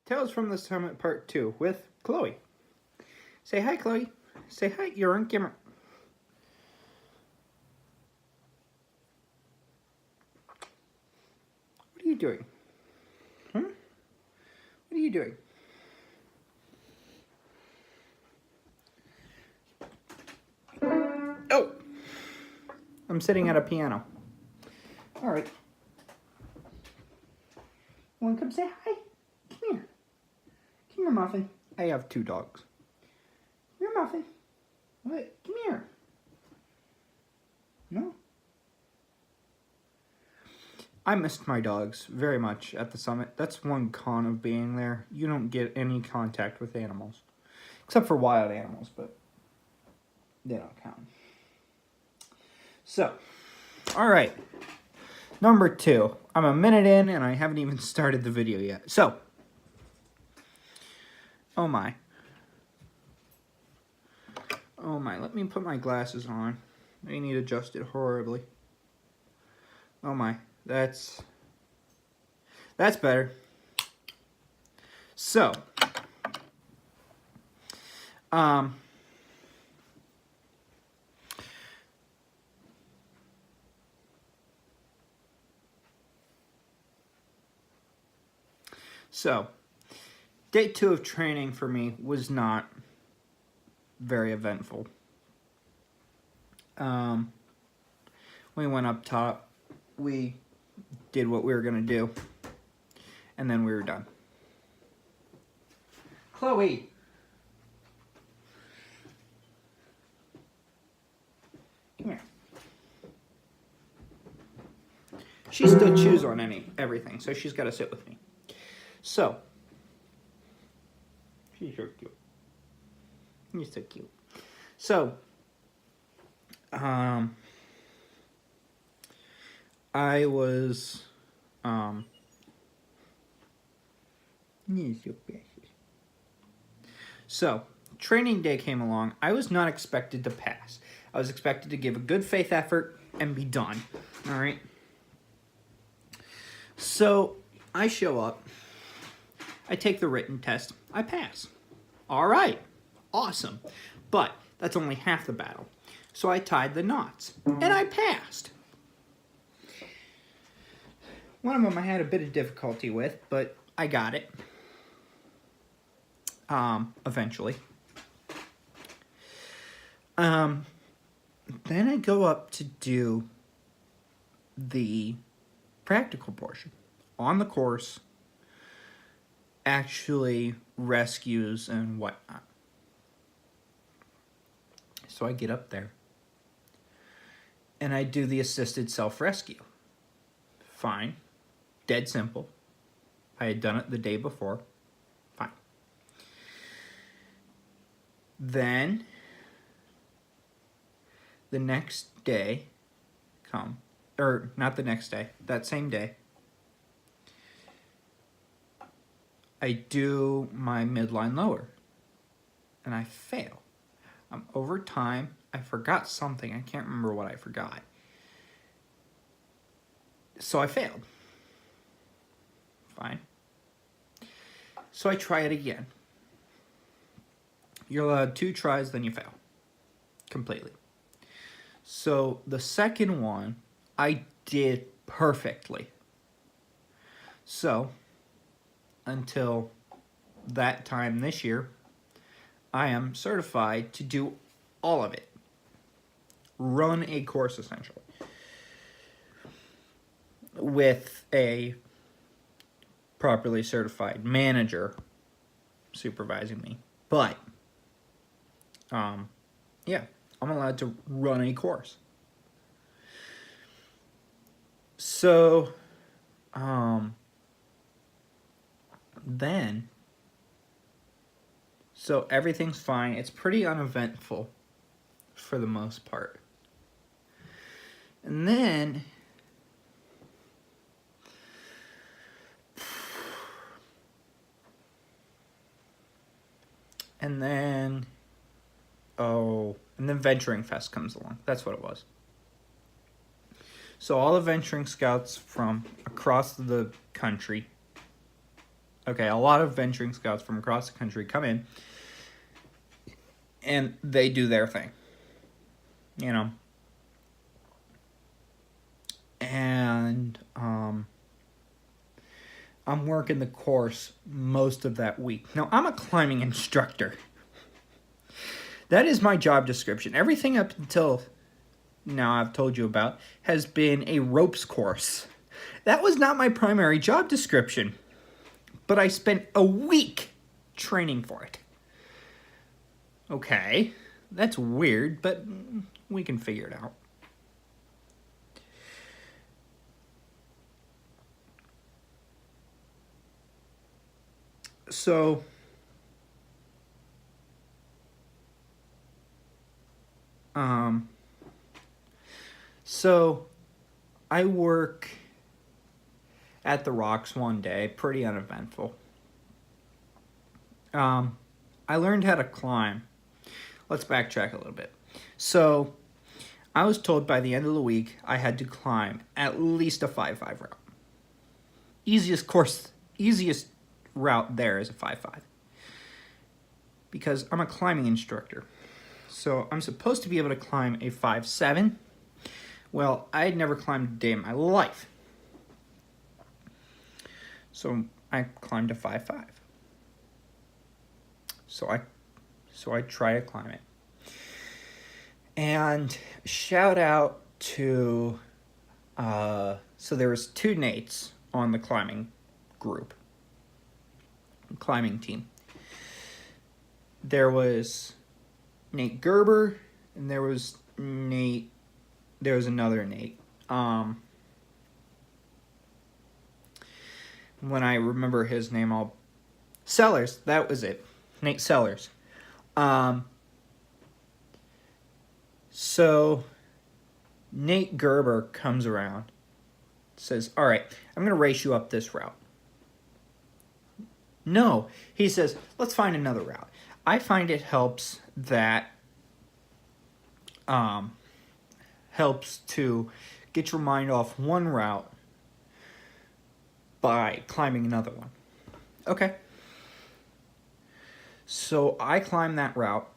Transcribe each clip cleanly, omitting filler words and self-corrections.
Tales from the Summit Part 2 with Chloe. Say hi, Chloe. Say hi, you're on camera. What are you doing? Huh? What are you doing? Oh! I'm sitting at a piano. Alright. Want to come say hi? Come here. Come here, Muffin. I have 2 dogs. Come here, Muffin. What? Come here. No? I missed my dogs very much at the summit. That's one con of being there. You don't get any contact with animals. Except for wild animals, but they don't count. So, alright. Number 2. I'm a minute in and I haven't even started the video yet. So, oh my. Oh my, let me put my glasses on. They need adjusted horribly. Oh my, that's better. So, day 2 of training for me was not very eventful. We went up top, we did what we were gonna do, and then we were done. Chloe! Come here. She still chews on everything, so she's gotta sit with me. So, she's so cute. You're so cute. So, I was, so, training day came along. I was not expected to pass. I was expected to give a good faith effort and be done. All right? So, I show up. I take the written test. I pass. All right. Awesome. But that's only half the battle. So I tied the knots. And I passed. One of them I had a bit of difficulty with, but I got it. Eventually. Then I go up to do the practical portion. On the course, actually rescues and whatnot. So I get up there. And I do the assisted self-rescue. Fine. Dead simple. I had done it the day before. Fine. Then, the next day, not the next day, that same day, I do my midline lower. And I fail. Over time, I forgot something. I can't remember what I forgot. So I failed. Fine. So I try it again. You're allowed 2 tries, then you fail. Completely. So the second one, I did perfectly. So, until that time this year, I am certified to do all of it. Run a course, essentially. With a properly certified manager supervising me. But, yeah, I'm allowed to run a course. So, then, so everything's fine. It's pretty uneventful for the most part. And then, and then Venturing Fest comes along. That's what it was. So all the venturing scouts from across the country Okay, a lot of venturing scouts from across the country come in and they do their thing. You know. And I'm working the course most of that week. Now, I'm a climbing instructor. That is my job description. Everything up until now I've told you about has been a ropes course. That was not my primary job description, but I spent a week training for it. Okay, that's weird, but we can figure it out. So, so I work at the Rocks one day, pretty uneventful. I learned how to climb. Let's backtrack a little bit. So, I was told by the end of the week I had to climb at least a 5-5 route. Easiest route there is a 5-5. Because I'm a climbing instructor. So I'm supposed to be able to climb a 5-7. Well, I had never climbed a day in my life. So I climbed a 5-5. So I try to climb it. And shout out to so there was 2 Nates on the climbing team. There was Nate Gerber, and there was another Nate. When I remember his name, Sellers, that was it. Nate Sellers. So Nate Gerber comes around, says, all right, I'm going to race you up this route. No, he says, let's find another route. I find it helps to get your mind off one route by climbing another one. Okay. So I climb that route.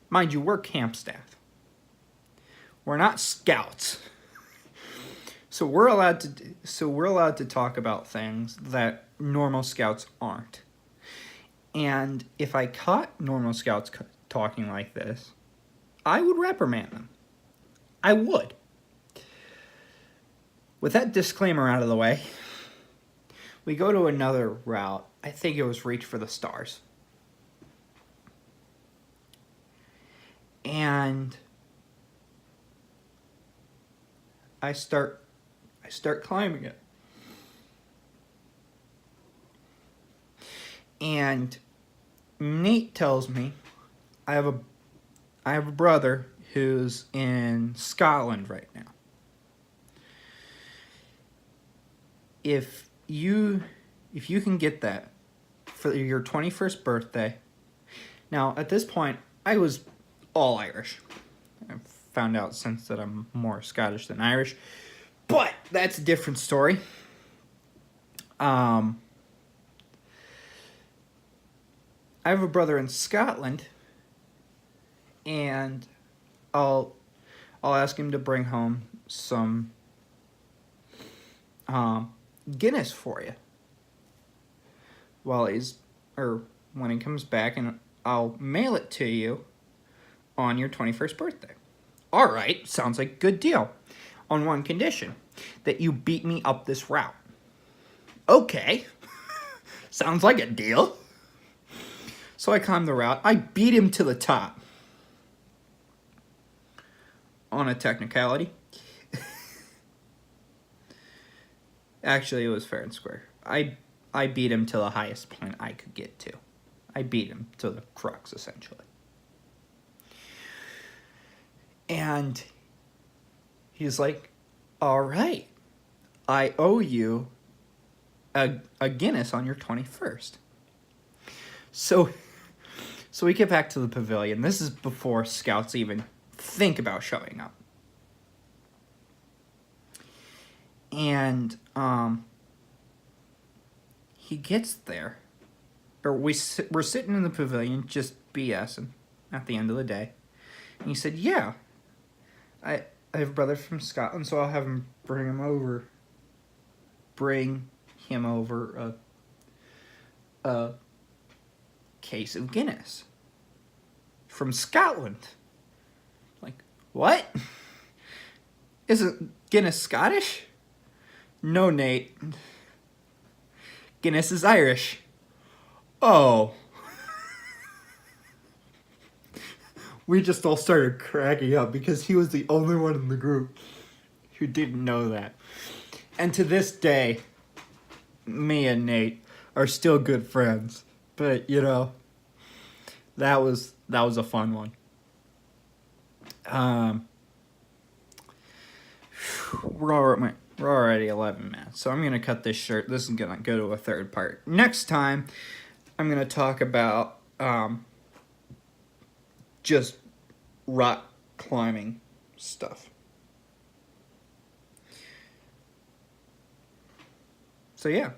Mind you, we're camp staff. We're not scouts. So we're allowed to talk about things that normal scouts aren't. And if I caught normal scouts talking like this, I would reprimand them. I would. With that disclaimer out of the way, we go to another route. I think it was Reach for the Stars. And I start climbing it. And Nate tells me I have a brother who's in Scotland right now. If you can get that for your 21st birthday. Now, at this point, I was all Irish. I've found out since that I'm more Scottish than Irish. But that's a different story. I have a brother in Scotland, and I'll ask him to bring home some Guinness for you when he comes back, and I'll mail it to you on your 21st birthday. All right, sounds like a good deal. On one condition, that you beat me up this route. Okay, sounds like a deal. So I climbed the route. I beat him to the top. On a technicality. Actually, it was fair and square. I beat him to the highest point I could get to. I beat him to the crux, essentially. And he's like, all right, I owe you a Guinness on your 21st. So we get back to the pavilion. This is before scouts even think about showing up. And he gets there, or we're sitting in the pavilion just BSing at the end of the day. And he said, "Yeah, I have a brother from Scotland, so I'll have him bring him over a case of Guinness from Scotland." Like, what? Isn't Guinness Scottish? No, Nate. Guinness is Irish. Oh. We just all started cracking up because he was the only one in the group who didn't know that. And to this day, me and Nate are still good friends. But, you know, that was a fun one. We're already 11 minutes, so I'm gonna cut this short. This is gonna go to a third part. Next time, I'm gonna talk about just rock climbing stuff. So yeah.